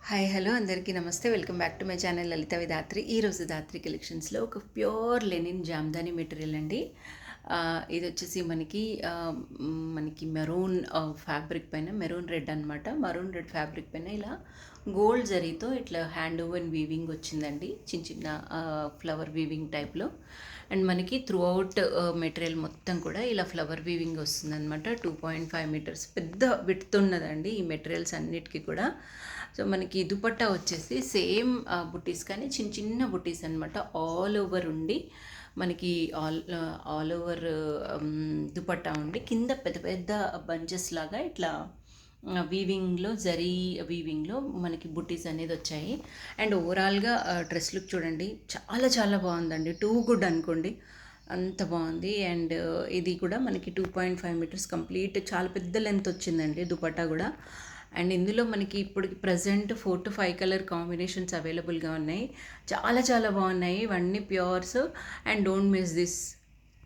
Hi hello అందరికీ నమస్తే. Welcome back to my channel Lalitha Vidhatri. ఈరోజు ధాత్రి కలెక్షన్స్లో ఒక ప్యూర్ లెనిన్ జామ్దాని మెటీరియల్ అండి. ఇది వచ్చేసి మనకి మెరూన్ ఫ్యాబ్రిక్ పైన మెరూన్ రెడ్ అనమాట. మెరూన్ రెడ్ ఫ్యాబ్రిక్ పైన ఇలా గోల్డ్ జరీతో ఇట్లా హ్యాండ్ ఓవెన్ వీవింగ్ వచ్చిందండి, చిన్న చిన్న ఫ్లవర్ వీవింగ్ టైప్లో. అండ్ మనకి త్రూ అవుట్ మెటీరియల్ మొత్తం కూడా ఇలా ఫ్లవర్ వీవింగ్ వస్తుందన్నమాట. 2.5 మీటర్స్ పెద్ద విడ్త్ ఉన్నదండి ఈ మెటీరియల్స్ అన్నిటికీ కూడా. సో మనకి దుపట్టా వచ్చేసి సేమ్ బుటీస్, కానీ చిన్న చిన్న బుటీస్ అనమాట. ఆల్ ఓవర్ ఉండి మనకి ఆల్ ఓవర్ దుపట్టా ఉండి కింద పెద్ద పెద్ద బంచెస్ లాగా ఇట్లా వీవింగ్లో వీవింగ్లో మనకి బుటీస్ అనేది వచ్చాయి. అండ్ ఓవరాల్గా డ్రెస్ లుక్ చూడండి, చాలా చాలా బాగుందండి. టూ గుడ్ అనుకోండి, అంత బాగుంది. అండ్ ఇది కూడా మనకి 2.5 మీటర్స్ కంప్లీట్, చాలా పెద్ద లెంత్ వచ్చిందండి దుపట్టా కూడా. అండ్ ఇందులో మనకి ఇప్పుడు ప్రజెంట్ 4 to 5 కలర్ కాంబినేషన్స్ అవైలబుల్గా ఉన్నాయి. చాలా చాలా బాగున్నాయి ఇవన్నీ pures. And don't miss this.